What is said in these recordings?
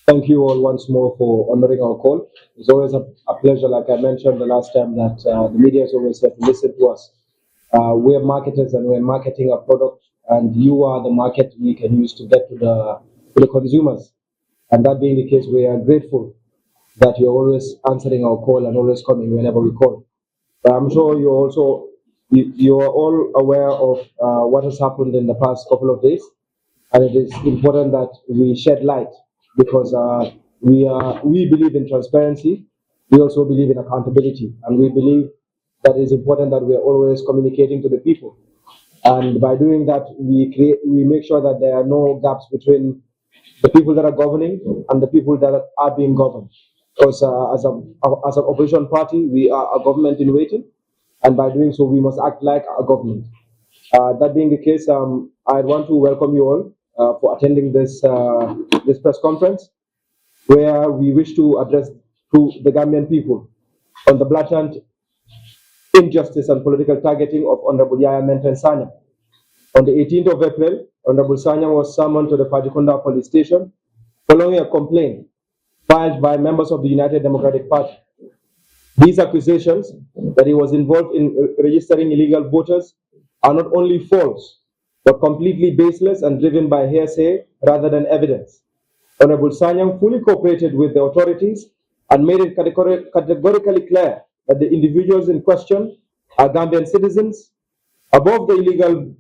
Thank you all once more for honoring our call. It's always a pleasure, like I mentioned the last time, that the media is always here to listen to us. We're marketers and we're marketing a product, and you are the market we can use to get to the consumers. And that being the case, we are grateful that you're always answering our call and always coming whenever we call. But I'm sure you are all aware of what has happened in the past couple of days, and it is important that we shed light because we believe in transparency. We also believe in accountability, and we believe that it is important that we are always communicating to the people. And by doing that, we make sure that there are no gaps between the people that are governing and the people that are being governed. Because as an opposition party, we are a government in waiting, and by doing so, we must act like a government. That being the case, I want to welcome you all for attending this press conference, where we wish to address to the Gambian people on the blatant injustice and political targeting of Honorable Yahya Menteng Sanyang. On the 18th of April, Honorable Sanyang was summoned to the Fajikunda police station following a complaint filed by members of the United Democratic Party. These accusations that he was involved in registering illegal voters are not only false, but completely baseless and driven by hearsay rather than evidence. Honorable Sanyang fully cooperated with the authorities and made it categorically clear that the individuals in question are Gambian citizens above the legal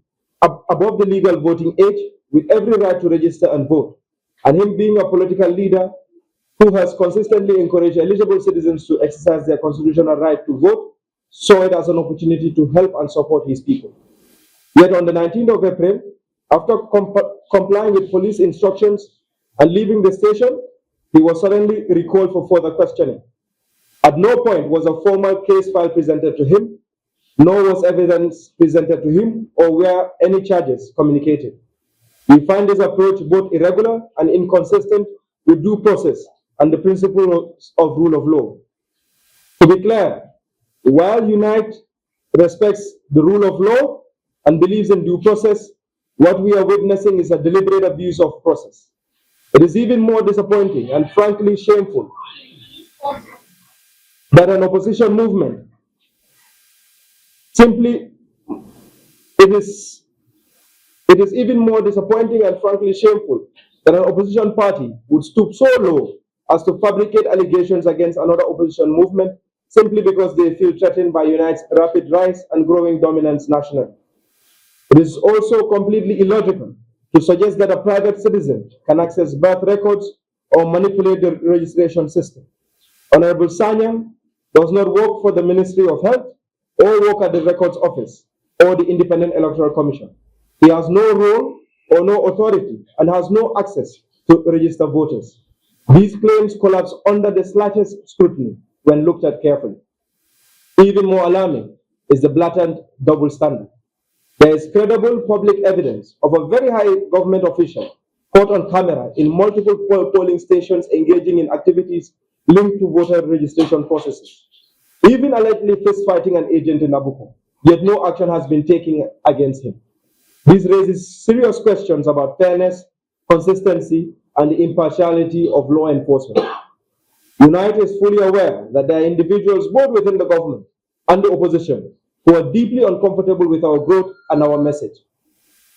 voting age with every right to register and vote, and him being a political leader who has consistently encouraged eligible citizens to exercise their constitutional right to vote, saw it as an opportunity to help and support his people. Yet on the 19th of April, after complying with police instructions and leaving the station, he was suddenly recalled for further questioning. At no point was a formal case file presented to him, nor was evidence presented to him or were any charges communicated. We find this approach both irregular and inconsistent with due process and the principles of rule of law. To be clear, while Unite respects the rule of law and believes in due process, what we are witnessing is a deliberate abuse of process. It is even more disappointing and frankly shameful that an opposition movement it is even more disappointing and frankly shameful that an opposition party would stoop so low as to fabricate allegations against another opposition movement simply because they feel threatened by Unite's rapid rise and growing dominance nationally. It is also completely illogical to suggest that a private citizen can access birth records or manipulate the registration system. Honorable Sanyang does not work for the Ministry of Health or work at the Records Office or the Independent Electoral Commission. He has no role or no authority and has no access to register voters. These claims collapse under the slightest scrutiny when looked at carefully. Even more alarming is the blatant double standard. There is credible public evidence of a very high government official caught on camera in multiple polling stations engaging in activities linked to voter registration processes, even allegedly fist-fighting an agent in Abuko, yet no action has been taken against him. This raises serious questions about fairness, consistency, and the impartiality of law enforcement. Unite is fully aware that there are individuals both within the government and the opposition who are deeply uncomfortable with our growth and our message.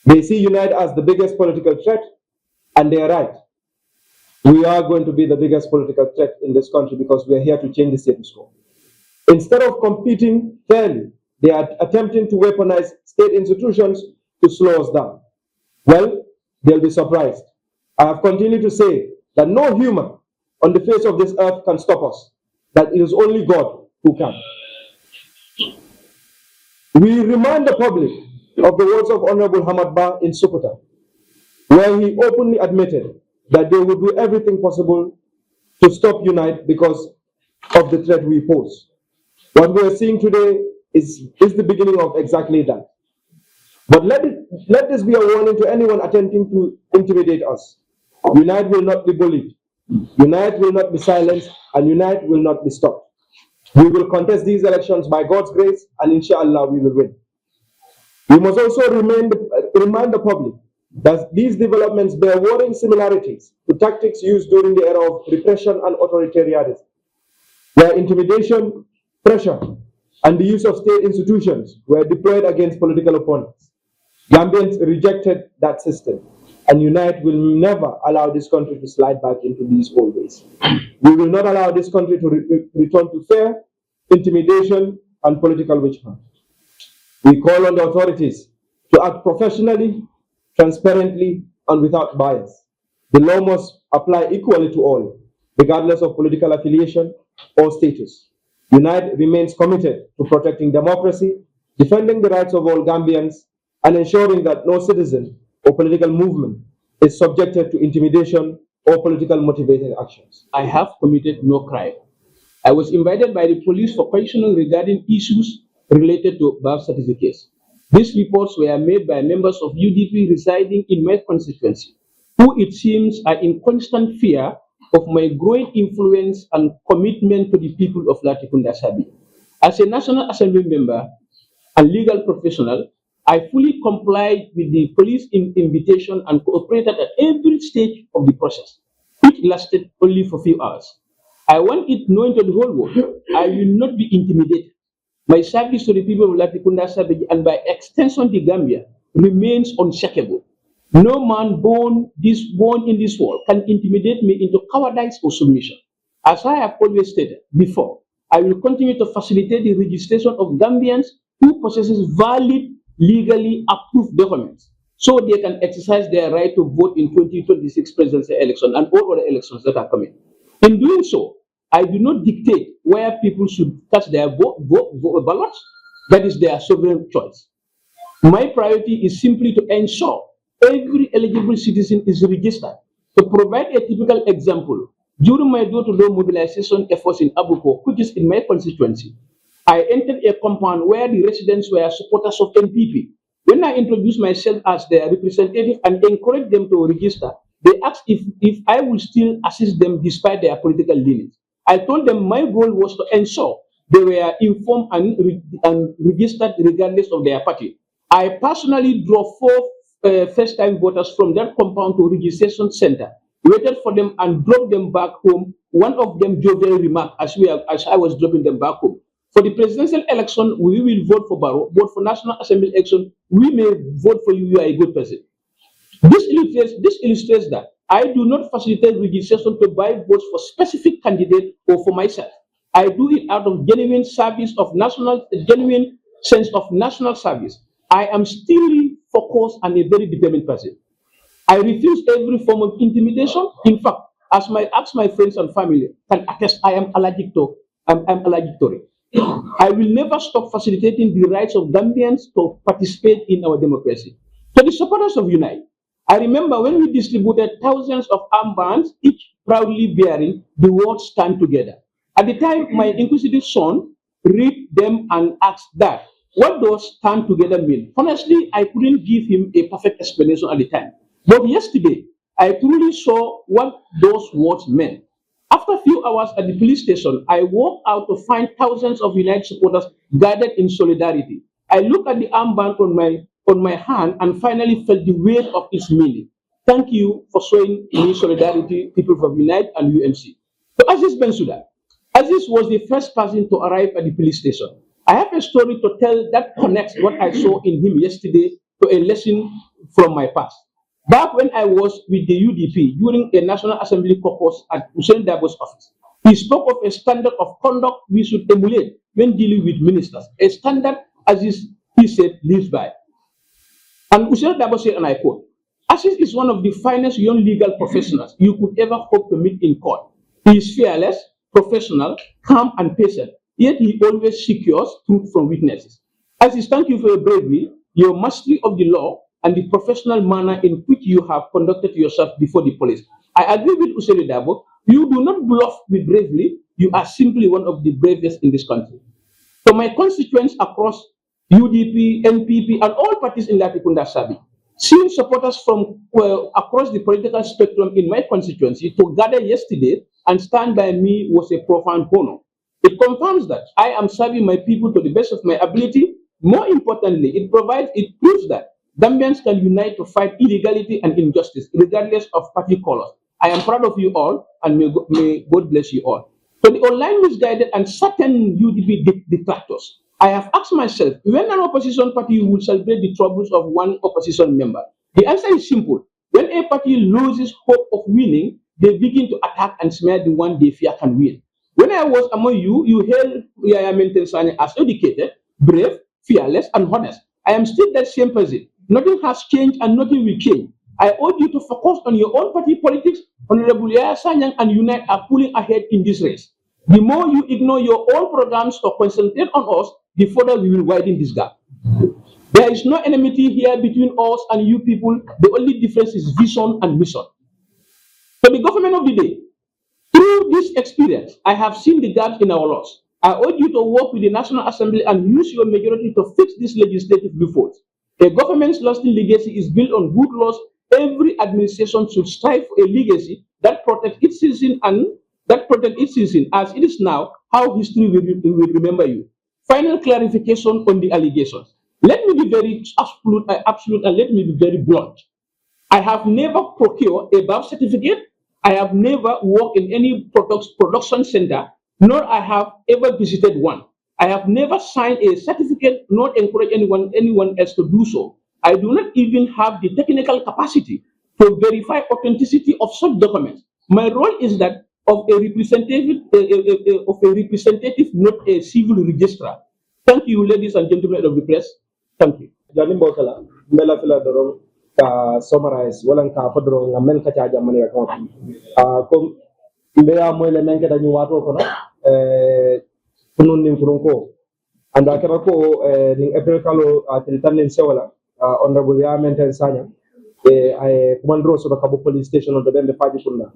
They see Unite as the biggest political threat, and they are right. We are going to be the biggest political threat in this country because we are here to change the status quo. Instead of competing fairly, they are attempting to weaponize state institutions to slow us down. Well, they'll be surprised. I have continued to say that no human on the face of this earth can stop us, that it is only God who can. We remind the public of the words of Honorable Hamad Ba in Sukuta, where he openly admitted that they would do everything possible to stop Unite because of the threat we pose. What we are seeing today is the beginning of exactly that. But let this be a warning to anyone attempting to intimidate us. Unite will not be bullied. Unite will not be silenced, and Unite will not be stopped. We will contest these elections by God's grace, and inshallah we will win. We must also remind the public Thus, these developments bear worrying similarities to tactics used during the era of repression and authoritarianism, where intimidation, pressure, and the use of state institutions were deployed against political opponents. Gambians rejected that system, and Unite will never allow this country to slide back into these old ways. We will not allow this country to return to fear, intimidation, and political witch hunt. We call on the authorities to act professionally, transparently, and without bias. The law must apply equally to all, regardless of political affiliation or status. Unite remains committed to protecting democracy, defending the rights of all Gambians, and ensuring that no citizen or political movement is subjected to intimidation or political motivated actions. I have committed no crime. I was invited by the police for questioning regarding issues related to birth certificates. These reports were made by members of UDP residing in my constituency, who it seems are in constant fear of my growing influence and commitment to the people of Latrikunda Sabi. As a National Assembly member and legal professional, I fully complied with the police invitation and cooperated at every stage of the process, which lasted only for a few hours. I want it known to the whole world, I will not be intimidated. My service to the people of Latrikunda Sabi and by extension the Gambia remains unshakable. No man born in this world can intimidate me into cowardice or submission. As I have always stated before, I will continue to facilitate the registration of Gambians who possesses valid, legally approved documents so they can exercise their right to vote in 2026 presidential election and all other elections that are coming. In doing so, I do not dictate where people should cast their ballots. That is their sovereign choice. My priority is simply to ensure every eligible citizen is registered. To provide a typical example, during my door-to-door mobilization efforts in Abuko, which is in my constituency, I entered a compound where the residents were supporters of NPP. When I introduced myself as their representative and encouraged them to register, they asked if I would still assist them despite their political leanings. I told them my goal was to ensure they were informed and registered regardless of their party. I personally drove 4 first-time voters from that compound to registration center, waited for them and dropped them back home. One of them jovially remarked as I was dropping them back home, for the presidential election, we will vote for Barrow, but for National Assembly election, we may vote for you, you are a good person. This illustrates that I do not facilitate registration to buy votes for specific candidate or for myself. I do it out of genuine sense of national service. I am still focused and a very determined person. I refuse every form of intimidation. In fact, as my friends and family can attest, I am allergic to it. I will never stop facilitating the rights of Gambians to participate in our democracy. To the supporters of Unite, I remember when we distributed thousands of armbands, each proudly bearing the word "Stand Together." At the time, my inquisitive son read them and asked that, what does "Stand Together" mean? Honestly, I couldn't give him a perfect explanation at the time. But yesterday, I truly saw what those words meant. After a few hours at the police station, I walked out to find thousands of United supporters gathered in solidarity. I looked at the armband on my hand and finally felt the weight of its meaning. Thank you for showing me solidarity, people from Unite and UMC. To Aziz Bensouda, Aziz was the first person to arrive at the police station. I have a story to tell that connects what I saw in him yesterday to a lesson from my past. Back when I was with the UDP during a National Assembly caucus at Hussein Dabo's office, he spoke of a standard of conduct we should emulate when dealing with ministers, a standard, as he said, lives by. And Hussein Dabo said, and I quote, Aziz is one of the finest young legal professionals you could ever hope to meet in court. He is fearless, professional, calm, and patient, yet he always secures truth from witnesses. Aziz, thank you for your bravery, your mastery of the law, and the professional manner in which you have conducted yourself before the police. I agree with Useli Dabo. You do not bluff with bravery. You are simply one of the bravest in this country. So my constituents across UDP, NPP, and all parties in Latrikunda Sabi, seeing supporters from across the political spectrum in my constituency to gather yesterday and stand by me was a profound honor. It confirms that I am serving my people to the best of my ability. More importantly, it proves that Gambians can unite to fight illegality and injustice, regardless of party colors. I am proud of you all, and may God bless you all. To the online misguided and certain UDP detractors, I have asked myself, when an opposition party will celebrate the troubles of one opposition member? The answer is simple. When a party loses hope of winning, they begin to attack and smear the one they fear can win. When I was among you, you hailed Yahya Menteng as educated, brave, fearless, and honest. I am still that same person. Nothing has changed and nothing will change. I urge you to focus on your own party politics. Honorable Yahya, Sanyang, and Unite are pulling ahead in this race. The more you ignore your own programs or concentrate on us, the further we will widen this gap. There is no enmity here between us and you people. The only difference is vision and mission. So the government of the day, through this experience, I have seen the gaps in our laws. I urge you to work with the National Assembly and use your majority to fix these legislative loopholes. A government's lasting legacy is built on good laws. Every administration should strive for a legacy that protects its citizens as it is now, how history will remember you. Final clarification on the allegations. Let me be very absolute and let me be very blunt. I have never procured a birth certificate. I have never worked in any production center, nor I have ever visited one. I have never signed a certificate, nor encourage anyone else to do so. I do not even have the technical capacity to verify authenticity of such documents. My role is that of a representative, not a civil registrar. Thank you, ladies and gentlemen of the press. Thank you. Janim Bokala, Mela Fila Doron, ka summarize, walang ka padro nga men ka chaja manila ko. Kung mbea mo ile men ka danyu wato ko na, kunun ning kurungko. Anda kera ko ning April kalo tilitan nin sewala, honorable Yahya Menteng Sanyang, ay kumandro so kabu police station on the bembe faji kunna.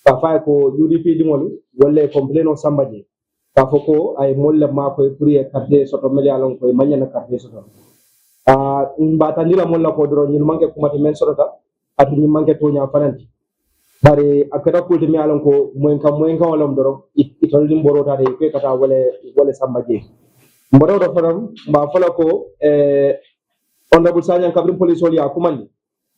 Ka fa ko UDP dingolu, wale complain on somebody. Ka foko ay molle ma ko puri carte soto melialon ko manya na carte soto. Mbatandila molla ko doro ñin manke kumati men sorota atu ñin manke toña fananti bari akata kulti mi alon ko moyen kam wolom doro itol dim borota de ke kata wala sambaje mboro do faram mba fala ko honorable Sanyang kabrim police ya kumandi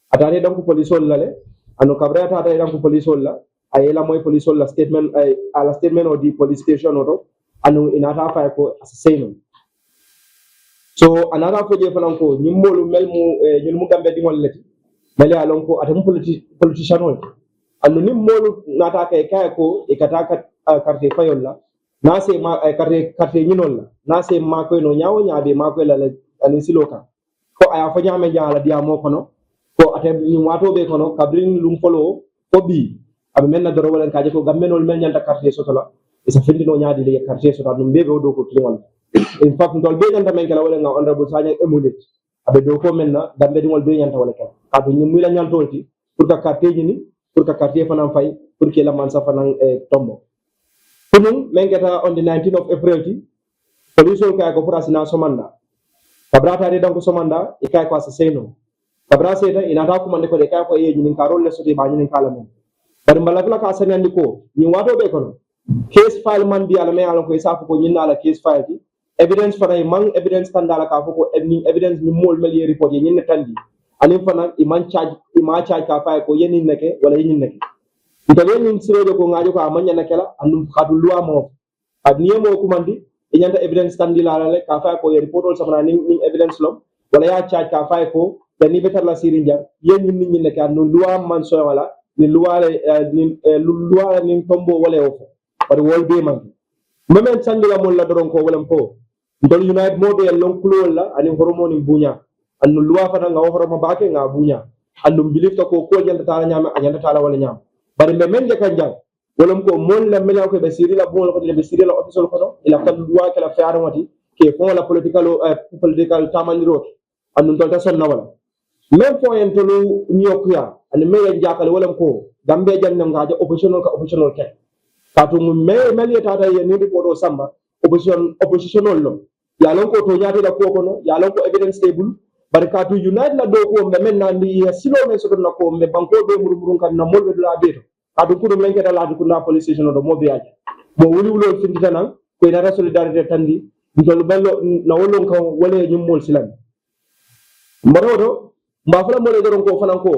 atare dan ko police lale anu kabra ta dan ko police la ayela moy police la statement ay ala statement o di police station oto anu inata fa ko assassin. So another for Jefanko, Nimolu Melmu, Yulmugambe Dimoleti, Mele Alonko, at a politician. And Nimolu Nataka Kayako, Ekataka Carte Fayola, Nase Carte Ninola, Nase Marco no Yawa, de Marquella and Isiloka. For Ayafanya Yala Diamocono, for at a Numato Becono, Cabrin Lumfolo, for B. Amena Dorowell and Kajako, Gamenol Menyan Carte Sotola, is a Filino Yadi Carte Sota, Numbego Doko. In fact, ndol be nyanta men kala wala nga honorable Sanyang emulate abe do ko menna dambe dingol be nyanta wala kala adu nyum mila nyantolti pour ka carte ni pour ka carte fanam fay pour que la man sa fanam tombo tunum men kata on the 19th of April ti police ka ko pour asina somanda kabrata de donc somanda e kay ko assassino kabra seta inata ko mande ko de kay ko yeji nin karol le soti ba nin kala mum bari mbala ka sanandi ko ni wato be kono case file man di ala me ala ko isa ko nyina ala case file ti evidence fana imang evidence tandala ka foko evidence ni mol mel ye report ye nyin tandi anim fana iman charge ka fa ko yenin neke wala yenin neke itale nyin sirojo ko ngajo ko amanya nakela andum khadu loi mo adniye mo ko mandi inyanta evidence tandi la le ka fa ko ye report ol samana ni evidence lom wala ya charge ka fa ko ni betar la sirinja yen nyin neke anu loi man so wala ni loi ni tombo wala ofo par wol be man memen sandila mol la doron ko wala ko ndol unite mobe long kulola ani hormone bunya anu luwa fana nga horoma bake nga bunya anu bilifta ko janta tala nyama anyanta tala wala nyama bari me men de kanja wala ko mon la mela ko be sirila bon ko be sirila official ko ila kan luwa kala faara wati ke fon la political tamandiro anu ndol ta sonna wala même fo en tolu nyokuya ani me jakale wala ko gambe janna ngaja oppositional ke katu me yeta ta ye ni ko samba oppositional lo yalon ko to nyaade la ko kono yalon ko evidence stable barkatu unite la do ko be men nandi ya silo men so na ko me banko be murmurun kan na molbe la beto kadu kudo men keta la ko na police station do mo be aja mo wuli wulo findita nan ko ina solidarité tandi ndol bello na wolon kan wala nyum mol silam mbarodo mba fala mo le doron ko fanan ko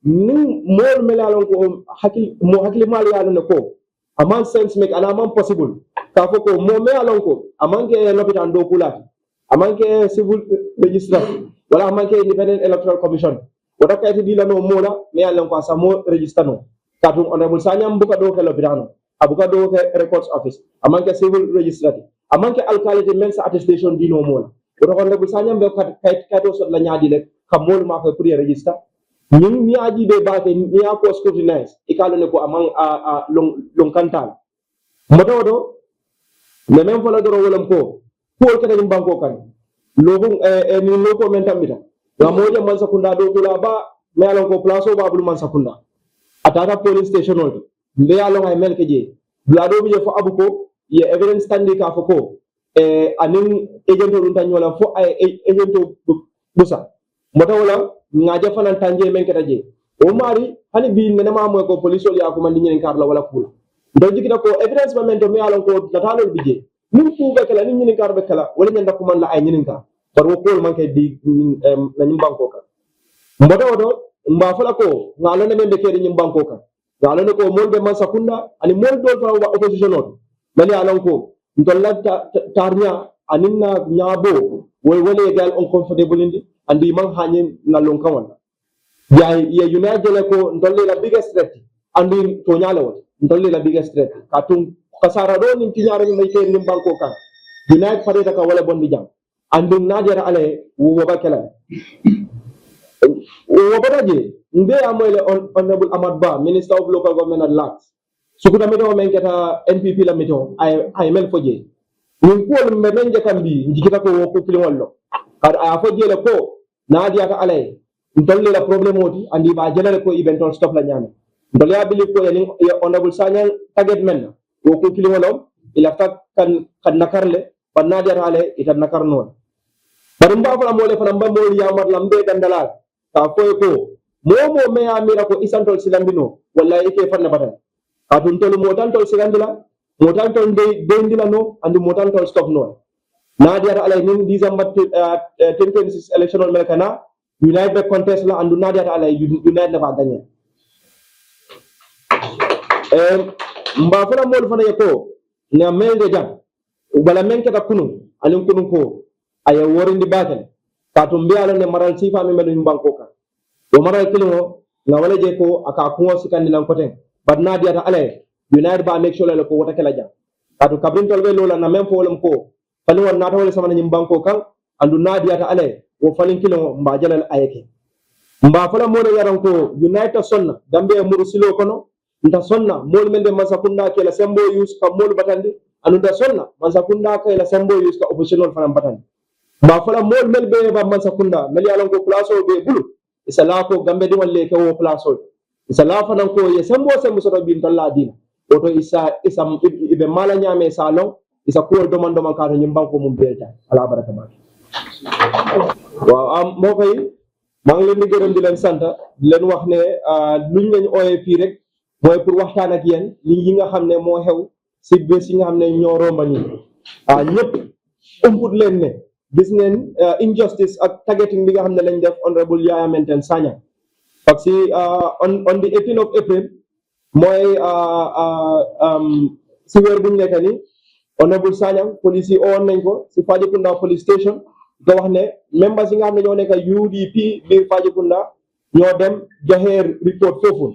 ni mol melalon ko hakili mal ya ne ko among sense make and among possible ka fo ko mo melalon ko among ke l'hôpital do kula among ke civil registrar wala among ke independent electoral commission wala kayiti dila no mola melalon ko asamo register no katum honorable Sanyang buka do ke l'hôpital no abuka do ke records office among ke civil registrar among ke alkalite men sa attestation di no mola ko honorable Sanyang be kayito so la nyaadi le kamol ma ko pour register ñing mi aji be baake mi a ko scrutinize ikalo ne ko amang long kantal moto do le même fala do wolam ko kata ni banko kan logo ni loko men tambita wa moja man sakunda do kula ba me alon ko place ba bul man sakunda atata police station ol be alon ay mel ke je blado bi fo abuko ye evidence standi ka fo ko anin agent dun tan wala fo ay agent busa moto wala ngaja fanan tanje men kata je o mari hani bi ngene ma mo ko police ol ya ko man ñen kar la wala kula do jikita ko evidence ba men to me alon ko natalol bije nin ku be kala nin ñin kar be kala wala ñen ko man la ay ñin ka bar wo ko man kay di na ñim banko ka mbodo do mba fala ko ngalo ne men be kede ñim banko ka ngalo ne ko mol be man sakunda ani mol do fa wa opposition on mali alon ko ndolla tarnya aninna nyabo wala gal on comfortable indi andi man hanyen na lon kawon ya united ko ndolle la biggest threat andi to nyala won ndolle la biggest threat katum kasara do nin tinyara ni mayte ni banko kan united fare ka wala bondi jam andi najera ale wo bakala wo badaje mbe amoyle honorable Ahmad Ba minister of local government and lands sukuta meto men keta NPP la meto ay mel foje min ko men men jakambi jikita ko wo ko kilwollo kad a foje le ko nadia ta alay ndolle la problème oti andi ba jelale ko eventol stop la nyame ndolle ya bili ko ya honorable Sanyang target men wo ko kilwollo ila tak kan nakarle ban nadia ta alay ita nakar non bar mba fala mo le fana mba mo yamar lambe dandalal ta foy ko momo me amira ko isantol silambino wallahi ke fanna batal katun tolu motan tol silambila motan tol de no and motan tol stop no nadia ta alay nin December 2026 election melkana united contest la andu nadia ta alay united ba gagner mba fala mo fana ko na melde jam bala men kata kunu anin kunu ko aya worindi bakel katum biala ne maral sifa mi melu banko ka o maral kilimo na wala je ko aka kuwo sikandi nan koten bad nadia ta alay united ba make sure le ko wota kala jam katu kabrin tolbe lola na même folam ko fani won nata wala sama nyim banko kan andu nadia ta alay wo falin kilimo mba jalal ayeke mba fala mo ne yaran ko united sonna gambe muru silo kono nta sonna mol mende masakunda ke la sembo use ka mol batande anu da sonna masakunda ka la sembo use ka opposition fanam batande ba fala mol mel be ba man sakunda mel yalon ko place be bulu isala ko gambe di walle ke wo place isala fanan ko ye sembo sembo soto bin dalla dina oto isa ibe mala nyame salon isa ko do man ka to nyim banko mum belta ala baraka ba wa mo koy ma ngi leen di gërëm di leen santa di leen wax ne luñ lañ oyé fi rek moy pour waxtaan ak yeen yi nga xamne mo xew ci bés yi nga xamne ñoo romani ñepp umput leen ne gis neen injustice ak targeting bi nga xam ne lañ def honorable Yahya Menteng Sanyang parce que on the 18th of April mooy si weer bu ñu nekk ni honorable Sanyang police yi owoon nañ ko si Fajikunda police station nga wax ne members yi nga xam ne ñoo nekk UDP biir Fajikunda ñoo dem joxe report foofu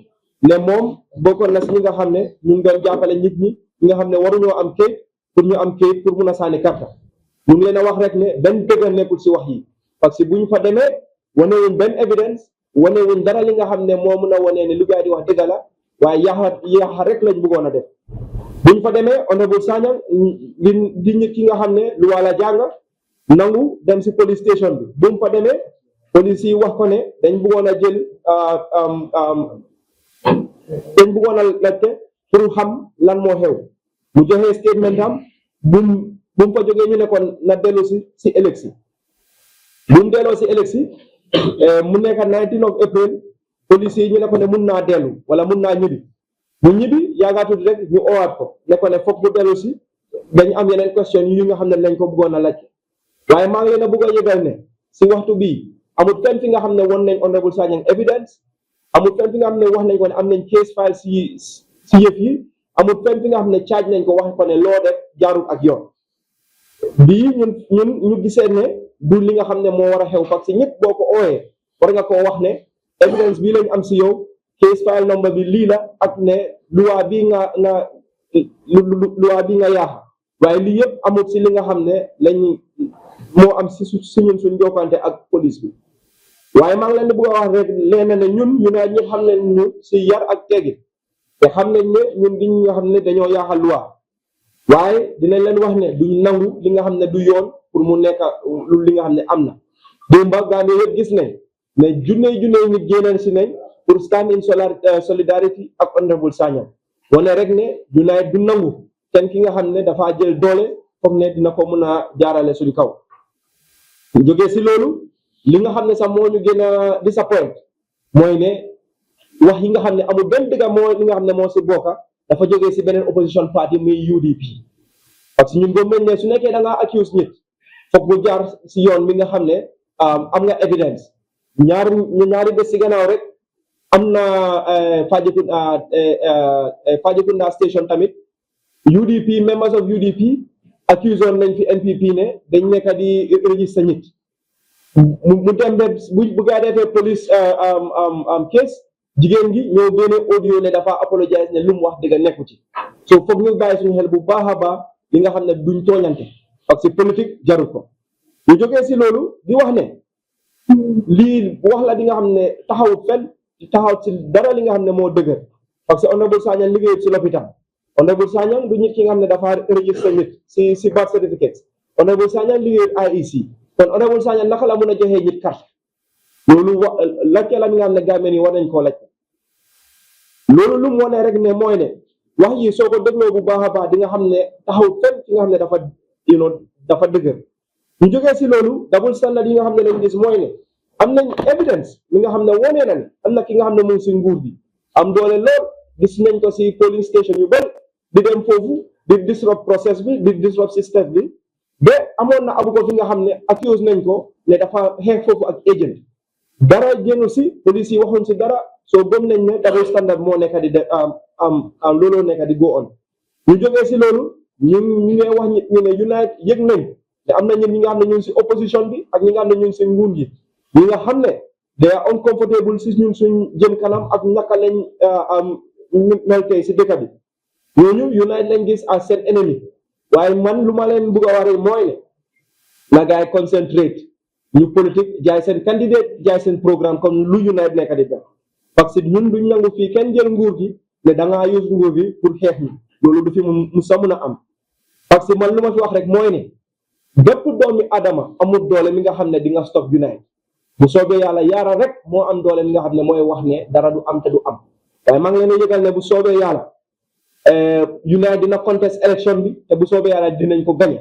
ne moom bokkoon na si ñi nga xam ne ñu ngi doon jàppale nit ñi nga xam ne waruñoo am kayit pour ñu am kayit pour mun a sànni karta ñu ngi leen a wax rek ne benn dëgg nekkul si wax yi parce que bu ñu fa demee wane wuñ benn evidence wane wuñ dara li nga xam ne moo mun a wane ne lu gaa di wax dëgg la waaye yaxa rek lañ bëggoon a def bu ñu fa demee honorable Sanyang di nit ki nga xam ne lu wala jàng nangu dem si police station bi bu mu fa demee police yi wax ko ne dañ bëggoon a jël dañ bëggoon a laajte pour xam lan moo xew mu joxe statement am bu mu fa jógee ñu ne kon na dellu si élection bu mu delloo si élection mu nekk 19 of April police yi ñu ne ko ne mun naa dellu wala mun naa ñibbi mu ñibbi yaagaatut rek ñu owaat ko ne ko ne foog bu dellu si dañu am yeneen question yi nga xam ne lañ ko bëggoon a laaj waaye maa ngi leen a bëgg a yëgal ne si waxtu bii amul fenn fi nga xam ne won nañ honorable Sanyang evidence amul fenn fi nga xam ne wax nañ ko ne am nañ case file si yëf yi amul fenn fi nga xam ne charge nañ ko wax ko ne loo def jaarul ak yoon bii ñun ñu gisee ne du li nga xam ne moo war a xew parce que ñëpp boo ko ooyee war nga koo wax ne evidence bii lañ am si yow case file number bi lii la ak ne loi bii nga yaaxa waaye lii yëpp amul si li nga xam ne lañ moo am si ñun suñ jokkante ak police bi waaye maa ngi leen di bëgg a wax rek leen ne ñun ñëpp xam nañ ñu si yar ak teggin te xam nañ ne ñun di nga xam ne dañoo yaaxal loi waaye dinañ leen wax ne duñ nangu li nga xam ne du yoon pour mu nekk li nga xam ne am na démba Gambie yëpp gis nañ ne junne nit génneen si nañ pour stand in solidarity ak honorable Sanyang wane rek ne du nangu kenn ki nga xam ne dafaa jël doole foog ne dina ko mën a jaarale suñu kaw jógee si loolu li nga xam ne sax moo ñu gën a disappoint mooy ne wax yi nga xam ne amul benn dëgg moo li nga xam ne moo si bokka dafa jógee si beneen opposition party muy UDP parce que ñun boobu mel ne su nekkee da ngaa accuse nit foog mu jaar si yoon bi nga xam ne am nga evidence ñaari bés si gannaaw rek am na Fajikunda station tamit UDP members of UDP accuse on nañ fi NPP ne dañ nekk di register nit mu dem ba bu gaa defee police case jigéen gi ñoo génne audio ne dafa apologize ne lu mu wax dëgg nekku ci so foog ñu bàyyi suñu xel bu baax a baax li nga xam ne duñ tooñante parce que politique jarul ko ñu jógee si loolu di wax ne lii wax la di nga xam ne taxawut fenn taxaw ci dara li nga xam ne moo dëgër parce que honorable Sanyang liggéeyut si lopitaan honorable Sanyang du nit ki nga xam ne dafa register nit si birth certificate honorable Sanyang liggéeyut IEC kon honorable Sanyang naka la mën a joxee nit carte loolu laajte la mi nga xam ne Gambien yi war nañ koo laaj loolu lu mu wane rek ne mooy ne wax yi soo ko dégloo bu baax a baax di nga xam ne taxawut fenn ki nga xam ne dafa dëgër ñu jógee si loolu double standard yi nga xam ne lañ gis mooy ne am nañ evidence li nga xam ne wone na ne am na ki nga xam ne mu ngi si nguur bi am doole lool gis nañ ko si polling station yu bëri di dem foofu di disrupt process bi di disrupt système bi ba amoon na abu ko fi nga xam ne accuse nañ ko ne dafa xeex foofu ak agent dara génnu si police yi waxuñ si dara soo gëm nañ ne double standard moo nekk di looloo nekk di go on ñu jógee si loolu ñu ngi wax ñu ne United yëg nañ te am na ñi nga xam ne ñu ngi si opposition bi ak ñi nga xam ne ñu ngi si nguur gi ñi nga xam ne they are uncomfortable si ñun suñ jëm kanam ak naka lañ mel tey si dëkk bi ñooñu United lañ gis as seen ennemi waaye man lu ma leen bëgg a wax rek mooy ne na gaay concentrate ñu politique jaay seen candidate jaay seen programme comme lu United nekk di def parce que ñun duñ nangu fii kenn jël nguur gi ne da ngaa use nguur gi pour xeex ñi loolu du fi mu sa mun a am parce que man lu ma fi wax rek mooy ne bépp doomi adama amul doole mi nga xam ne di nga stop United bu soobee yàlla yaara rek moo am doole mi nga xam ne mooy wax ne dara du am te du am waaye maa ngi leen a yëgal ne bu soobee yàlla United dina contest élection bi te bu soobee yàlla dinañ ko gañe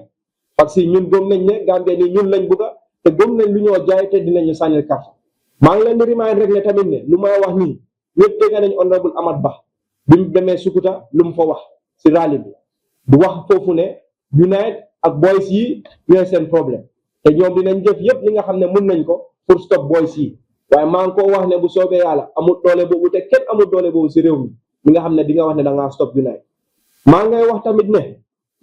parce que ñun gëm nañ ne Gambie ni ñun lañ bëgga te gëm nañ lu ñoo jaay te dinañu sànnil carte maa ngi leen di remind rek ne tamit ne lu may wax nii ñëpp dégg nañ honorable Amat Bah bi mu demee Sukuta lu mu fa wax si rally bi du wax foofu ne United ak boys yi ñooy seen problème te ñoom dinañ jëf yëpp li nga xam ne mën nañ ko pour stop boys yi waaye maa ngi ko wax ne bu soobee yàlla amul doole boobu te kenn amul doole boobu si réew mi nga xam ne di nga wax ne da ngaa stop United maa ngay wax tamit ne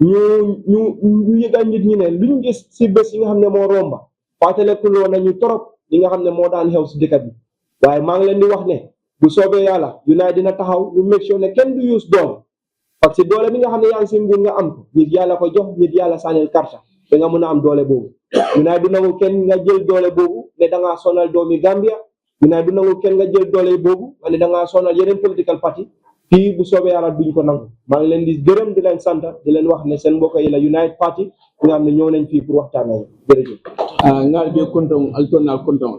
ñu yëgal nit ñi ne luñ gis si bés yi nga xam ne moo romba fàttalekuloo nañu torop li nga xam ne moo daan xew si dëkk bi waaye maa ngi leen di wax ne bu soobee yàlla United dina taxaw ñu make sure ne kenn du use doole parce que doole bi nga xam ne yaa ngi si nguur nga am ko nit yàlla ko jox nit yàlla sànnil karta da nga mën a am doole boobu United du nangu kenn nga jël doole boobu ne da ngaa sonal doomi Gambia United du nangu kenn nga jël doole boobu nga ne da ngaa sonal yeneen political party fii bu soobee yàlla duñ ko nangu maa ngi leen di gërëm di leen sant di leen wax ne seen mbokk yi la United Party nga xam ne ñëw nañ fii pour waxtaanee jërëjëf. ngal be kontong altona kontong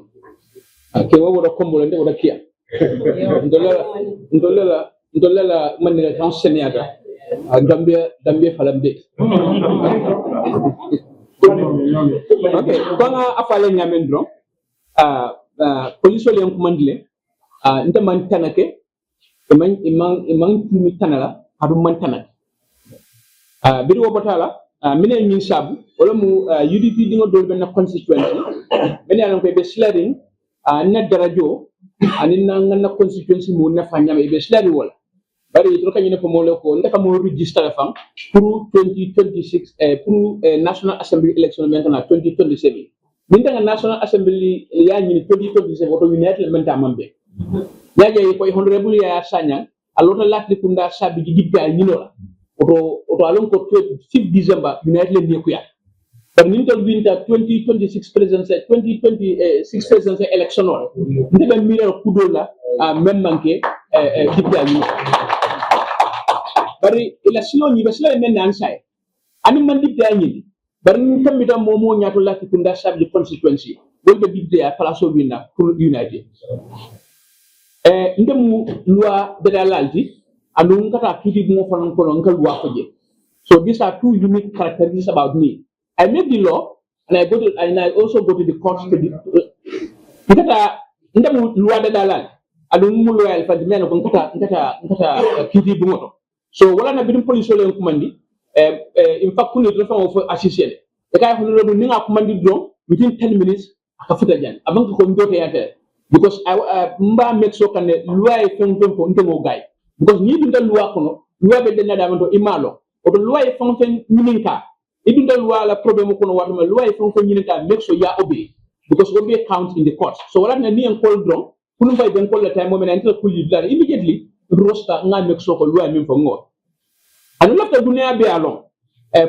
ke wo wada kombo nde wada kia ndolela man ne tan seniata Gambia falambe okay banga afale nyamen dron police le commandle nta man tanake imang tumi tanala adu man tanake biri wo batala mine min sabu wala mu UDP dingo dol ben constituency ben yalan ko be sliding na darajo ani na constituency mu na fanyam be sliding wala bari to kanyine ko mo ko ndaka mo register fam pour 2026 pour national assembly election maintenant 2027 min nga national assembly ya ni 2027 woto united menta mambe ya je ko honorable ya Sanyang alota lati kunda sabi gidda nyino oto alon ko 5 December united le ku ya par min to winter 2026 presidential 2026 presidential election on ndebe mira kudola même manke gidda nyino bari election ni besla men nan sai ani man gidda nyini bari ni tambita momo nyato lati kunda sabi constituency bolbe gidda place winna pour united ndemu loi de la lalti anu ngata kiti mo fanan kono ngal loi ko je. So these are two unique characteristics about me. I make the law and I also go to the courts to ngata ndemu loi de la lalti anu mu loi fa di meno ko ngata kiti bu moto. So wala na bidim police le kumandi in fact kunu do fa fo assisté e kay honorable ni nga kumandi do within 10 minutes aka futa jan avant ko ndote yate because I mba make sure kan loi fon ko ntemo gay because ni dunda loi kono loi be den na to imalo o to loi fon nyininka idunda loi la problème kono wato loi fon nyininka make sure ya obey because obey counts in the court so wala na ni en call drone kunu fay den call la time moment until kulli dala immediately rosta nga make sure ko loi min fo ngor anu lafta dunia be alon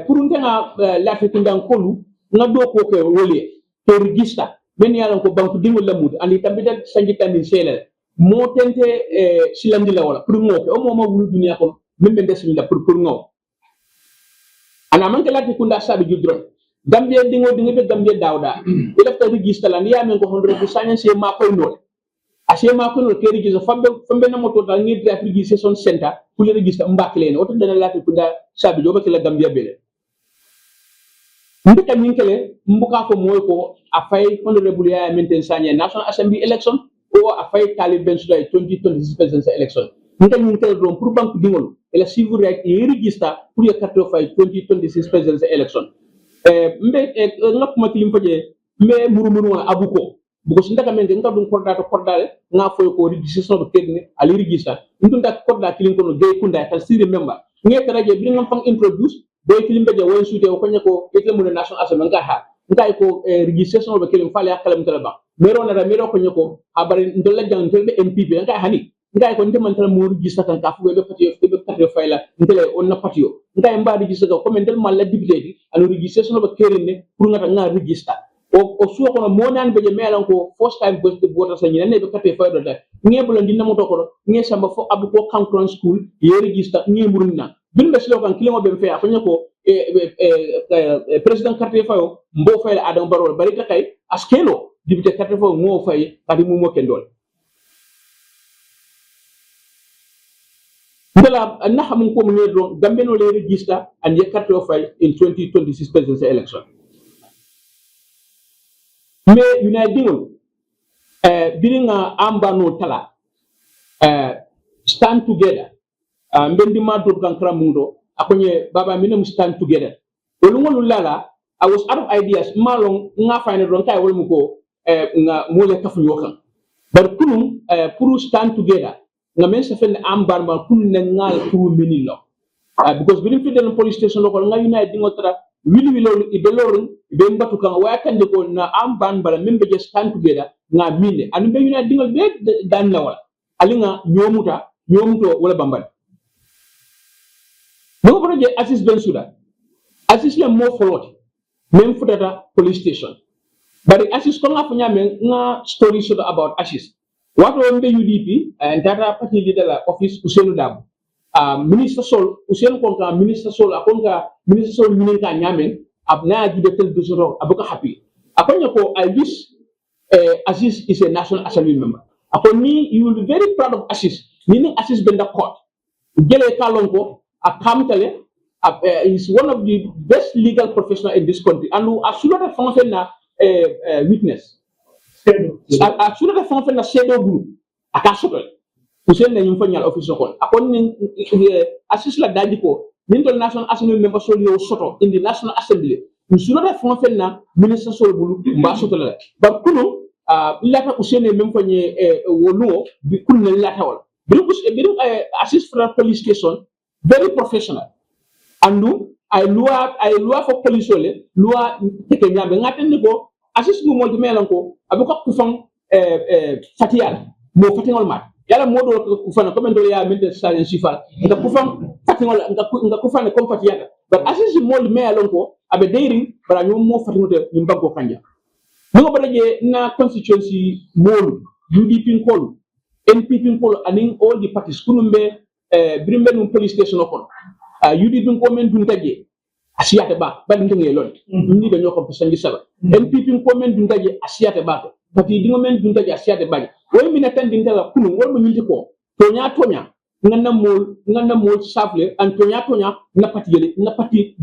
pour nga la fi ndan kolu nga do ko ko wole to register ben yalan ko banku dingol lamud andi tambita sanjita ni sele mo tente silandi la wala pour ngoke o mo wulu dunia ko membe desmi la pour ngo ana man kala kunda sabi judro gambia dingo be gambia dawda ila ta register la ya men ko hondre bu sanya se ma koy nol ase ma ko no ke register fambe na moto dal ngi def registration center pour le register mbakle o to dana la kunda sabi joba ke la gambia bele ndika minkele mbuka ko moy ko afay honorable ya Menteng Sanyang national assembly election o afay talib ben suday 2026 presidential election ndika minkele rom pour banque dingol ela civil right e register pour ya carte fay 2026 presidential election mbe ngap ma tilim faje me muru abuko buko ndaka men nga dum kordale nga foy ko registration do kedne ali register ndunda korda kilin ko no gay kunda ta sire member nge taraje bi ngam fang introduce be kilim beje won suute ko nyako etle mu national assembly nga ha ngai ko registration be kilim fale akalam talaba mero na mero ko nyako habari ndolla jang telbe MPP nga hani ngai ko ndeman tal mo register kan ka fu be patio be carte fayla ndele on na patio ngai mba register ko men del mal la député di anu registration be kerine pour nga register o suwa kono monan beje melan ko first time go to voter sa nyine be carte faydo da ngebula ndina mo to ko nge samba fo abu ko cancron school ye register nge muruna bin be silo kan kilimo be fe afanya ko president carte fayo mbo fay adam barol bari ta kay askelo député carte fayo mo fay kadi mu mo kendol ndala na xamun ko mu do gambeno le register and ye carte fay in 2026 presidential election me united biringa ambano tala stand together mbendi ma do kan kramundo akonye baba minem stand together olungolu lala I was out of ideas malong nga fine ron kay wol muko nga mole kafu yokan bar kunum pour stand together nga men se fen ambar ma kun na ngal pour minilo because bilim fi den police station lokol nga united ngotra wili lolu ibelorun be mbatu kan wa kan de ko na amban bala membe je stand together nga minde anu be united ngol be dan la wala alinga nyomuto wala bambal no projet assist ben suda assist le mo folot même futata police station bari assist ko nga fanya men nga story suda about assist wato mbe UDP and data party leader la office Usenu Dabo minister sol Usenu konka minister sol akonka minister sol mininka nyamen abna gibe tel dosoro abuka happy akonya ko I wish assist is a national assembly member akoni you will be very proud of assist meaning assist benda court gele kalonko akamtale is one of the best legal professionals in this country and as soon as function na witness as soon as function na shadow group akasoto usen na nyum fanyal office ko akon ni assist la daji ko Nintol National Assembly member Solio Soto in the National Assembly. Musulada Fonfena, Minister Solbulu, Mbasotala. But Kuno, Lata Usene Memphone Woluo, Bikun Latawal. Biru assist for a police station, very professional. Andu, I lua for police ole, lua Kenya, Bengatenico, assist no more the Melanco, Abuka Kufang Fatial, more Fatingal mat. Yala modo kufana komendo ya mente science sifal nga kufan fatingol nga kufana comfort yaka but asisi mol me alonko abe dairy bara nyom mo fatinote nimbanko kanja ngo badaje na constituency mol UDP kol NPP kol aning all the parties kunumbe brimbe no police station okon UDP ko men dun taje asiyate ba ngey lol ni dañu ko sangi sala NPP ko men dun taje asiyate ba pati dingo men dun taje asiyate ba way mi natan dingala kunu wol mo ñulti ko tonya ngana mol safle an tonya na pati yele na pati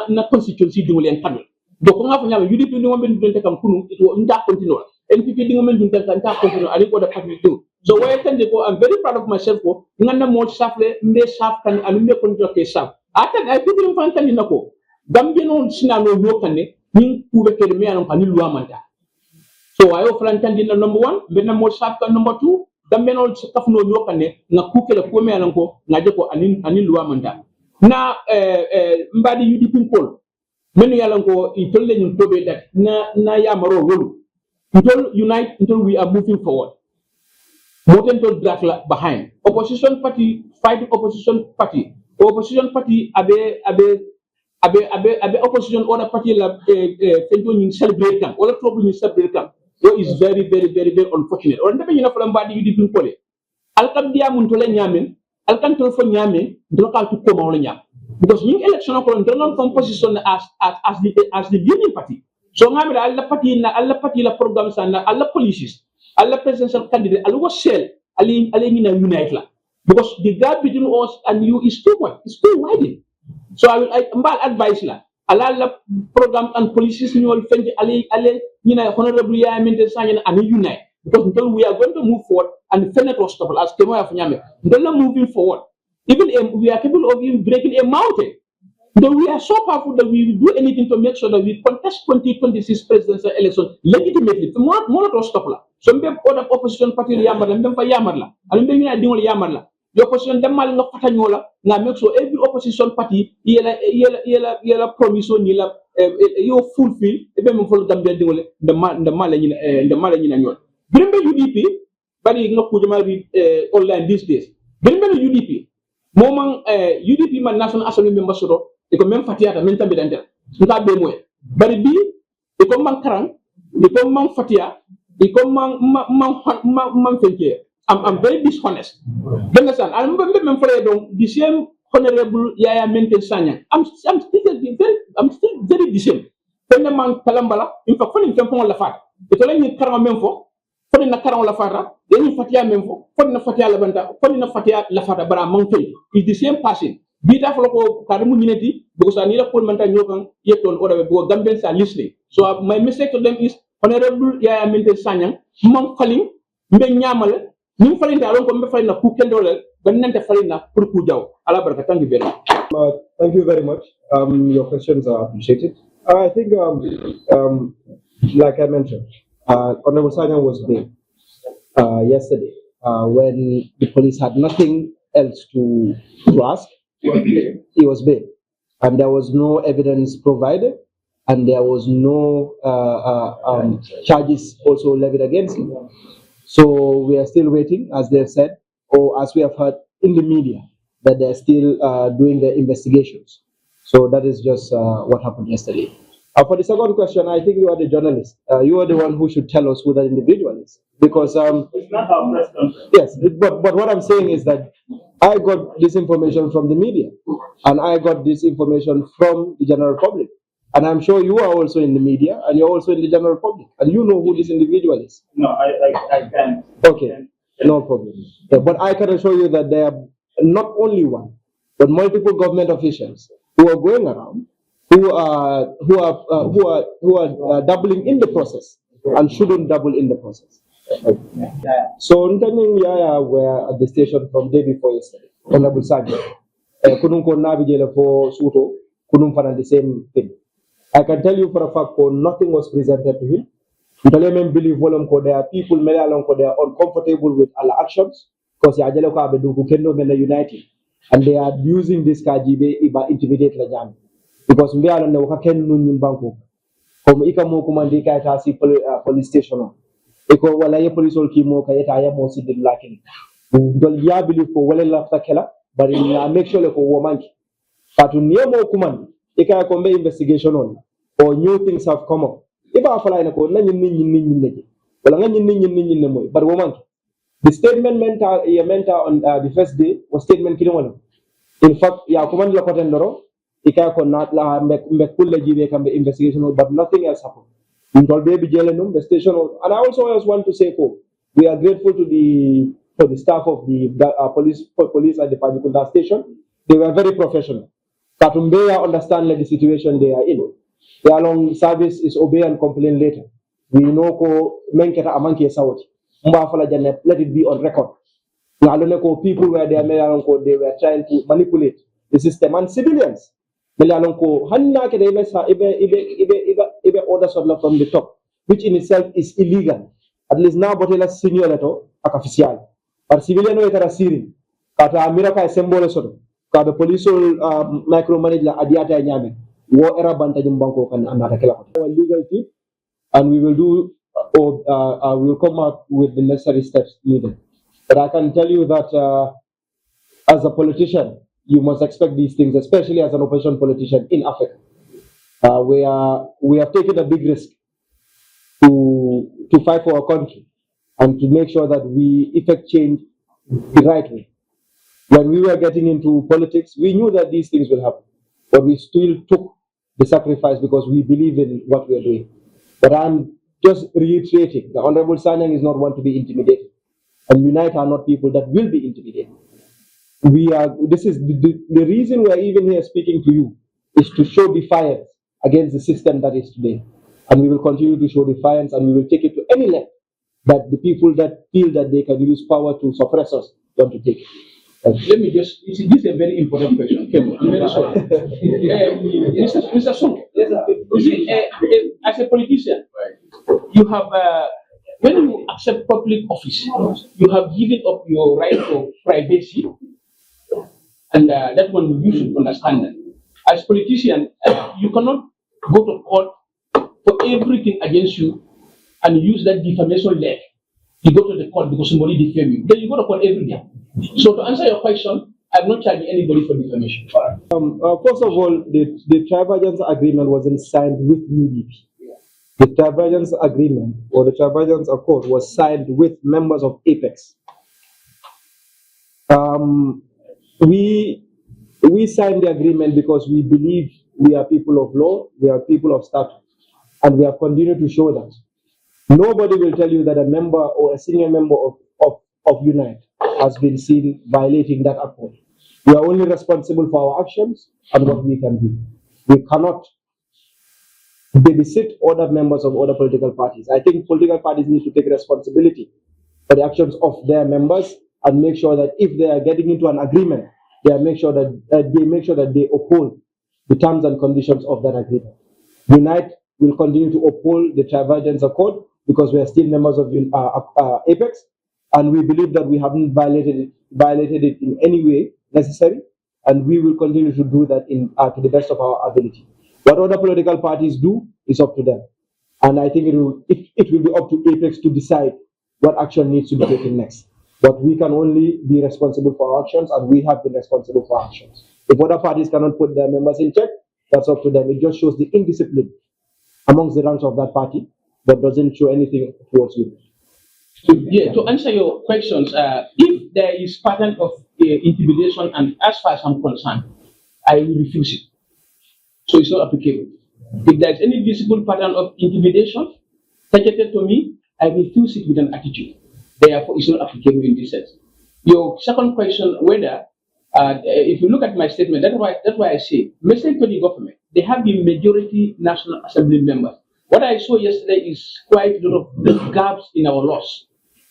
na constituency dingo len tamel do ko nga fa ñama UDP dingo men dun kam kunu it wo nda continue NPP dingo men dun tan ta continue ali ko da pati do so way tan ko I'm very proud of myself ko ngana mol safle mbe saf kan alu mbe continue ke saf atan ay people fantan nako Gambian on sinano nyokane nin kuwe kede me anon pani luwa manta so ayo frantan dina number 1 benna mo safka number 2 Gambian on kafno nyokane nga kukele ko me anon ko ngaje ko anin luwa manta na mbadi UDP pol menu yalan ko itolle nyum tobe dat na yamaro wolu itol unite until we are moving forward moten to drag la behind opposition party fighting opposition party abe opposition order party la fento ni celebrate kan wala trouble ni celebrate kan so is very unfortunate on dabe ñina fala mbadi yudi bin pole alkam dia mun to la ñamen alkan to fo ñame do ka to ko mawla ñam because ñing election ko do non from position as the leading party so ngami alla party la programme sa na alla policies alla presidential candidate alla was sell ali ñina unite la because the gap between us and you is too much, it's too wide. So I will advise la ala program and policies ni wal fendi ale honorable ya mente Sanyang and unite because until we are going to move forward and Fenet was stable as Kemo of Nyame until moving forward even we are capable of even breaking a mountain. Though we are so powerful that we will do anything to make sure that we contest 2026 presidential election legitimately. More to stop la. So mbe other opposition party yamar la mbe fa yamar la. Ale mbe ñina dingol yamar la. The opposition demal nga fatanyola nga make sure every opposition party yela promise ni la yo fulfill e be mo fol Gambia dingol de mala ñina ñol. Birembe UDP bari nga ko jama online these days. Birembe UDP momang UDP man National Assembly member soto e ko même fatiata men tambi dantel nta be moy bari bi e ko man karang e ko man fatia e ko man fenke I'm very dishonest. You understand? I remember the same honorable Yahya Menteng Sanyang. I'm still very the same. When the man Kalambala, in fact, when you la fat, it's only Karama Memfo, when the Karama la fata, then you Fatia Memfo, when the Fatia Lavanta, when the Fatia la fata, but I'm mountain. It's the same person. Be that for Karamu unity, because I need a full mental yoga, yet on order because Gambians are listening. So my message to them is honorable Yahya Menteng Sanyang, Mom Kaling, Mbenyamal. Thank you very much. Your questions are appreciated. I think, like I mentioned, Honorable Sanyang was bailed yesterday when the police had nothing else to ask. He was bailed, and there was no evidence provided, and there was no charges also levied against him. So we are still waiting, as they've said, or as we have heard in the media, that they're still doing their investigations. So that is just what happened yesterday. For the second question, I think you are the journalist. You are the one who should tell us who that individual is. Because, it's not our press conference. Yes, but what I'm saying is that I got this information from the media, and I got this information from the general public. And I'm sure you are also in the media, and you're also in the general public, and you know who this individual is. No, I can't. Okay, no problem. Yeah, but I can assure you that there are not only one, but multiple government officials who are going around, who are doubling in the process and shouldn't double in the process. So Menteng Yahya were at the station from day before yesterday, Honorable Sanyang. kunun ko nabi jele for suto kunun fana the same thing. I can tell you for a fact ko nothing was presented to him. Ntole men believe volum ko there are people many along ko they are uncomfortable with our actions because ya jele ko abe du kendo men united and they are using this kajibe iba intimidate la jam because mbe alon ne waka ken nun nyim banko comme ika mo kumandi ka ta si police station iko wala ye police ol ki mo ka yeta ya mo sidil lakin dol ya believe ko wala la takela bari na make sure ko wo manki patu niyo mo kumandi ika ko mbe investigation on or new things have come up iba fala ina ko nanyin nit ne wala nanyin nit ne moy bari wo manki the statement meant on the first day was statement kini wala in fact ya kumandi la ko tendoro ika ko not la mbe kulle jibe kambe investigation but nothing else happened. The station, and I also just want to say, we are grateful to the staff of the police at the Pajukunda station. They were very professional. Katumbeya understand the situation they are in. Their long service is obey and complain later. We know ko menketa amanki sawati. Let it be on record. People were there, they were trying to manipulate the system and civilians. Hanna ke ibe orders from the top, which in itself is illegal. At least now botela senior leto official. But civilian no etara siri. Kata amira ka symbol soto. Kata police micromanage la adiata nyame. Wo era banta jumbanko kan anata kala. Our legal team, and we will do we will come up with the necessary steps needed. But I can tell you that as a politician, you must expect these things, especially as an opposition politician in Africa. We have taken a big risk to fight for our country and to make sure that we effect change the right way. When we were getting into politics, we knew that these things will happen, but we still took the sacrifice because we believe in what we are doing. But I'm just reiterating, the Honorable Sanyang is not one to be intimidated, and Unite are not people that will be intimidated. This is the reason we're even here speaking to you is to show defiance against the system that is today. And we will continue to show defiance and we will take it to any length that the people that feel that they can use power to suppress us want to take it. Let me just, this is a very important question. Okay, I'm very sorry. Mr. Sung, you see, as a politician, you have, when you accept public office, you have given up your right to privacy. And that one you should understand that. As a politician, you cannot go to court for everything against you and use that defamation leg. You go to the court because somebody defamed you. Then you go to court every day. So to answer your question, I'm not charging anybody for defamation. First of all, the Divergence Agreement wasn't signed with UDP. The Divergence Agreement or the Divergence Accord was signed with members of APEX. We signed the agreement because we believe we are people of law, we are people of statute, and we have continued to show that. Nobody will tell you that a member or a senior member of Unite has been seen violating that accord. We are only responsible for our actions and what we can do. We cannot babysit other members of other political parties. I think political parties need to take responsibility for the actions of their members and make sure that if they are getting into an agreement, they make sure that they uphold the terms and conditions of that agreement. Unite will continue to uphold the Divergence Accord because we are still members of APEX, and we believe that we haven't violated it in any way necessary, and we will continue to do that to the best of our ability. What other political parties do is up to them, and I think it will be up to APEX to decide what action needs to be taken next. But we can only be responsible for our actions, and we have been responsible for our actions. If other parties cannot put their members in check, that's up to them. It just shows the indiscipline amongst the ranks of that party, but doesn't show anything towards you. Yeah, to answer your questions, if there is pattern of intimidation, and as far as I'm concerned, I will refuse it. So it's not applicable. If there is any visible pattern of intimidation targeted to me, I refuse it with an attitude. Therefore, it's not applicable in this sense. Your second question, whether if you look at my statement, that's why I say, listening to the government, they have the majority National Assembly members. What I saw yesterday is quite a lot of gaps in our laws.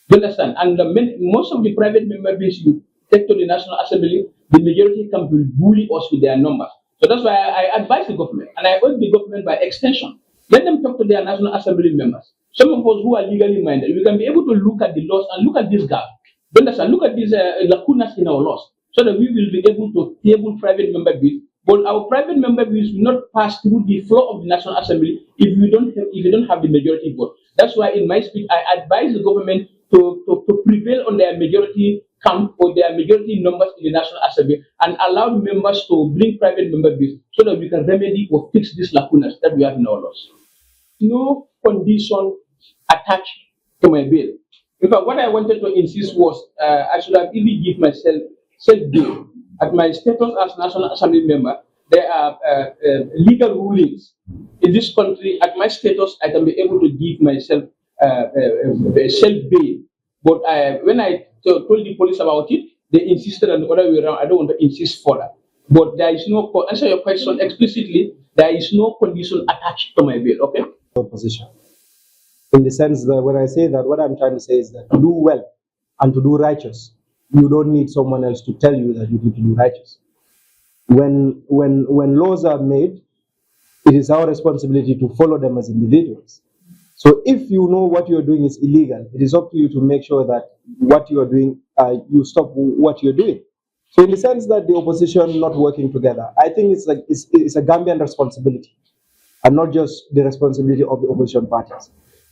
You understand? And most of the private member bills you take to the National Assembly, the majority can bully us with their numbers. So that's why I advise the government, and I urge the government by extension, let them talk to their National Assembly members. Some of us who are legally minded, we can be able to look at the laws and look at this gap. You understand? Look at these lacunas in our laws, so that we will be able to table private member bills. But our private member bills will not pass through the floor of the National Assembly if you don't have the majority vote. That's why in my speech I advise the government to prevail on their majority count or their majority numbers in the National Assembly and allow members to bring private member bills so that we can remedy or fix these lacunas that we have in our laws. No condition attached to my bill. In fact, what I wanted to insist was I should have even give myself self-bill. At my status as National Assembly member, there are legal rulings in this country. At my status, I can be able to give myself self-bail. But when I told the police about it, they insisted on the other way around. I don't want to insist further. But there is no, answer your question explicitly, there is no condition attached to my bill, okay? Position. In the sense that when I say that, what I'm trying to say is that to do well and to do righteous, you don't need someone else to tell you that you need to do righteous. When laws are made, it is our responsibility to follow them as individuals. So if you know what you're doing is illegal, it is up to you to make sure that what you are doing, you stop what you're doing. So in the sense that the opposition not working together, I think it's a Gambian responsibility and not just the responsibility of the opposition parties.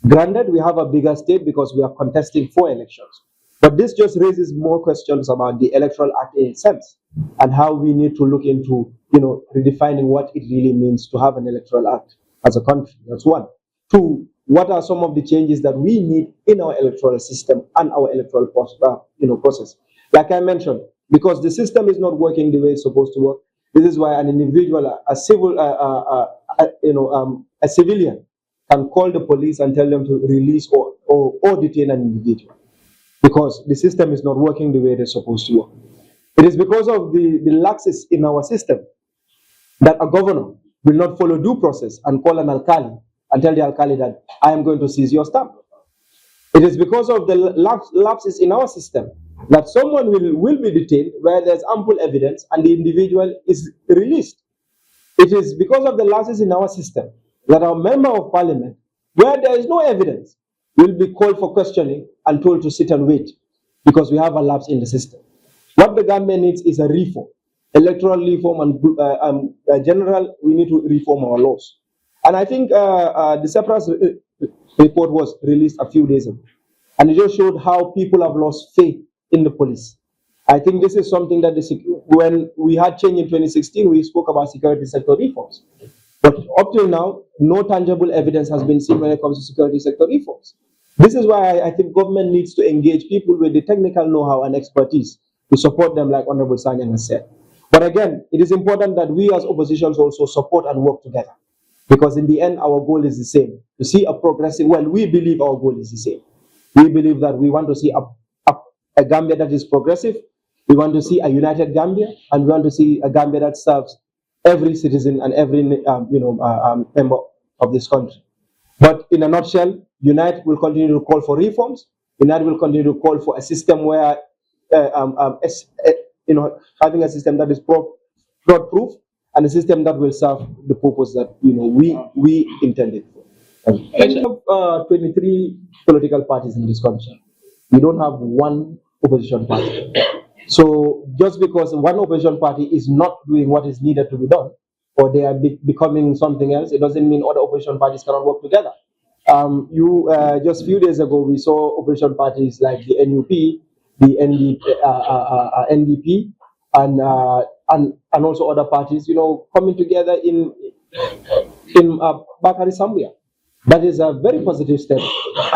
Granted, we have a bigger state because we are contesting 4 elections. But this just raises more questions about the Electoral Act in a sense and how we need to look into, redefining what it really means to have an Electoral Act as a country. That's one. 2, what are some of the changes that we need in our electoral system and our electoral process? Like I mentioned, because the system is not working the way it's supposed to work, this is why an individual, a civilian can call the police and tell them to release or detain an individual, because the system is not working the way it is supposed to work. It is because of the laxes in our system that a governor will not follow due process and call an alkali and tell the alkali that I am going to seize your stamp. It is because of the lapses in our system that someone will be detained where there's ample evidence and the individual is released. It is because of the lapses in our system that our member of parliament, where there is no evidence, will be called for questioning and told to sit and wait because we have a lapse in the system. What the Gambia needs is a reform, electoral reform, and general, we need to reform our laws. And I think the Separatist report was released a few days ago, and it just showed how people have lost faith in the police. I think this is something that when we had change in 2016, we spoke about security sector reforms. But up till now, no tangible evidence has been seen when it comes to security sector reforms. This is why I think government needs to engage people with the technical know-how and expertise to support them, like Honorable Sanyang has said. But again, it is important that we as oppositions also support and work together, because in the end, our goal is the same, to see a progressive, well, we believe our goal is the same. We believe that we want to see a Gambia that is progressive, we want to see a united Gambia, and we want to see a Gambia that serves every citizen and every member of this country. But in a nutshell, Unite will continue to call for reforms. Unite will continue to call for a system where, having a system that is fraud-proof and a system that will serve the purpose that we intended for. We have 23 political parties in this country. We don't have one opposition party. So just because one opposition party is not doing what is needed to be done, or they are becoming something else, it doesn't mean other opposition parties cannot work together. Just a few days ago, we saw opposition parties like the NUP, the NDP, and also other parties, coming together in Bakari Sambuya. That is a very positive step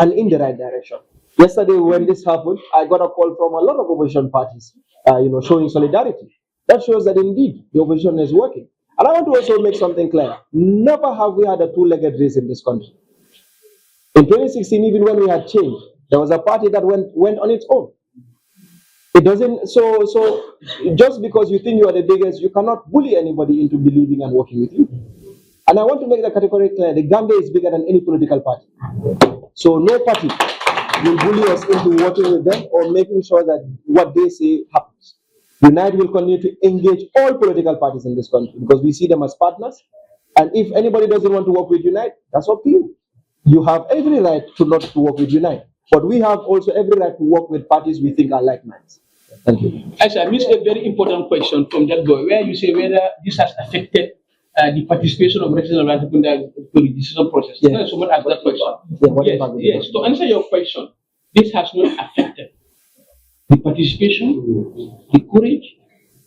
and in the right direction. Yesterday, when this happened, I got a call from a lot of opposition parties, showing solidarity. That shows that indeed the opposition is working. And I want to also make something clear. Never have we had a two-legged race in this country. In 2016, even when we had change, there was a party that went on its own. It doesn't. So just because you think you are the biggest, you cannot bully anybody into believing and working with you. And I want to make the category clear: the Gambia is bigger than any political party. So no party will bully us into working with them or making sure that what they say happens. Unite will continue to engage all political parties in this country because we see them as partners. And if anybody doesn't want to work with Unite, that's up to you. You have every right to not to work with Unite. But we have also every right to work with parties we think are like minds. Thank you. Actually, I missed a very important question from that boy, where you say whether this has affected the participation of residents of Latrikunda to the decision process. Yes. Someone asked that question. Yeah, Yes. To answer your question, this has not affected the participation, the courage,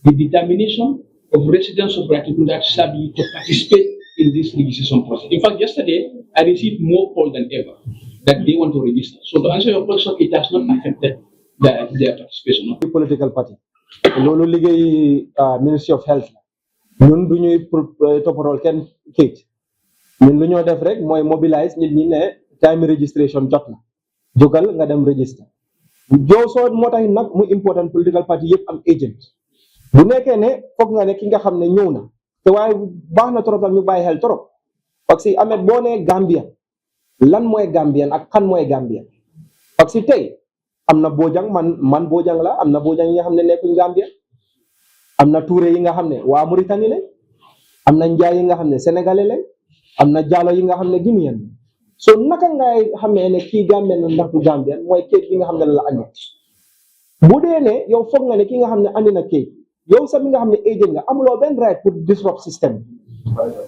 the determination of residents of Latrikunda to participate in this registration process. In fact, yesterday I received more calls than ever that they want to register. So to answer your question, it has not affected their participation. Political party. Lolu liggéey Ministry of Health. Ñun du ñuy toppatoo kenn kayit. Ñun lu ñoo def rek mooy mobilize nit ñi ne time registration jot na. Jógal nga dem register. Joo soo moo tax nag mu important political party yëpp am agent. Bu nekkee ne foog nga ne ki nga xam ne ñëw na te waaye baax na trop ñu bàyyi xel trop parce que Ahmed boo nee Gambien lan mooy Gambien ak kan mooy Gambien parce que tey am na Bojang man Bojang la am na Bojang yi nga xam ne nekkuñ Gambien am na Touré yi nga xam ne waa Mauritanie lañ am na Njaay yi nga xam ne sénégalais lañ am na Diallo yi nga xam ne Guinéen so naka ngay xamee ne kii Gambien la ndax du Gambien mooy kayit bi nga xam ne la andi bu dee ne yow foog nga ne ki nga xam ne andi na kayit yow sax mi nga xam ne agent nga amuloo benn right pour disrupt système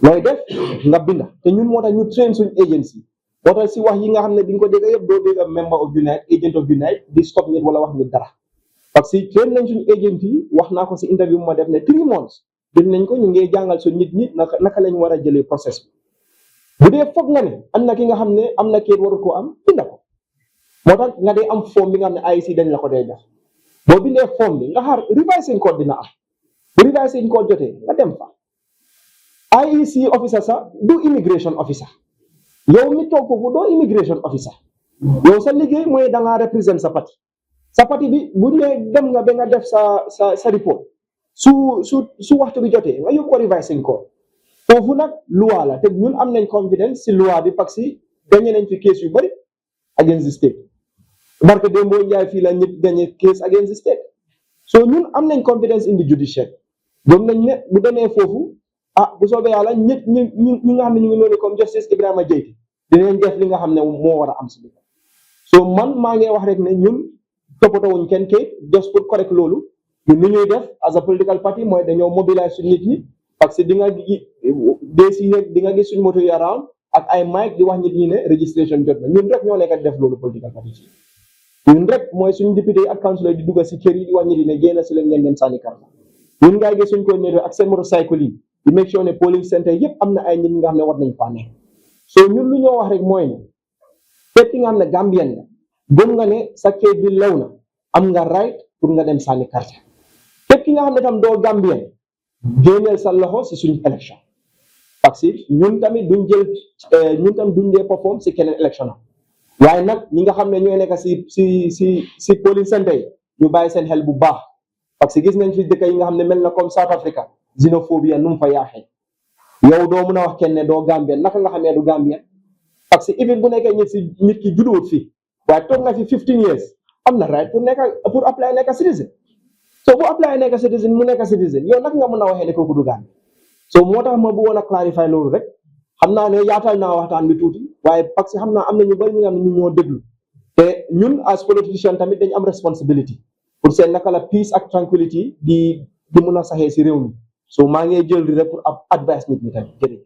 looy def nga binda te ñun moo tax ñu train suñ agency moo tax si wax yi nga xam ne di nga ko dégg yëpp doo dégg member of Unite agent of Unite di stop nit wala wax nit dara parce que train nañ suñ agent yi wax naa ko si interview bu ma def ne 3 months def nañ ko ñu ngi jàngal suñ nit ñi naka lañ war a jëlee process bi bu dee foog nga ne am na ki nga xam ne am na kayit warul koo am binda ko moo tax nga dee am forme bi nga xam ne IEC dañ la ko day def boo bindee forme bi nga xaar revising code dina am bu revising code jotee nga dem fa IEC officer sax du immigration officer yow mi toog foofu doo immigration officer yow sa liggéey mooy da ngaa represent sa parti bi bu ñu dem nga ba nga def sa report su waxtu bi jotee nga yóbbu ko revising code foofu nag loi la te ñun am nañ confidence si loi bi parce que gagné nañ fi case yu bari against the state barke Dembo Njaay fii la ñëpp gagné case against the state so ñun am nañ confidence in the judiciary gëm nañ ne bu demee foofu bu soobee yàlla ñi nga xam ne ñu ngi noonu comme justice Ibrahima Jayti dinañ def li nga xam ne moo war a am si biir so man maa ngi wax rek ne ñun toppatawuñ kenn kayit just pour correct loolu ñun li ñuy def as a political party mooy dañoo mobiliser suñ nit ñi parce que di nga gis suñ moto yi around ak ay mic di wax nit ñi ne registration jot na ñun rek ñoo nekk di def loolu political party ñun rek mooy suñ député yi ak councilor di dugg si kër yi di wax nit ñi ne génn si leen ngeen dem sànni carte ñun ngay gis suñ ko ne ak seen motocycle yi di make sure ne polling center yëpp am na ay nit ñi nga xam ne war nañ faa nekk so ñun lu ñoo wax rek mooy ne képp nga xam ne Gambien nga gëm nga ne sa kayit bi lew na am nga right pour nga dem sànni carte képp ki nga xam ne tam doo Gambien génneel sa loxo si suñ élection parce que ñun tamit duñ dee perform si keneen élection na waaye nag ñi nga xam ne ñooy nekk si polling center yi ñu bàyyi seen xel bu baax parce que gis nañ fi dëkk yi nga xam ne mel na comme South Africa xénophobie nu mu fa yaaxee yow doo mën a wax kenn ne doo Gambien naka nga xamee du Gambien parce que even bu nekkee nit ki judduwut fii waaye toog na fi 15 years am na right pour apply nekk citizen so bu apply nekk citizen mu nekk citizen yow naka nga mën a waxee ne kooku du Gambien so moo tax ma bëggoon a clarifier loolu rek xam naa ne yaatal naa waxtaan bi tuuti waaye parce que xam naa am na ñu bari ñu nga xam ne ñu ñoo déglu te ñun as politician tamit dañu am responsibility pour seen naka la peace ak tranquility di mun a saxee si réew mi so maa ngi jël di rek pour advice nit ñi tamit jërëjëf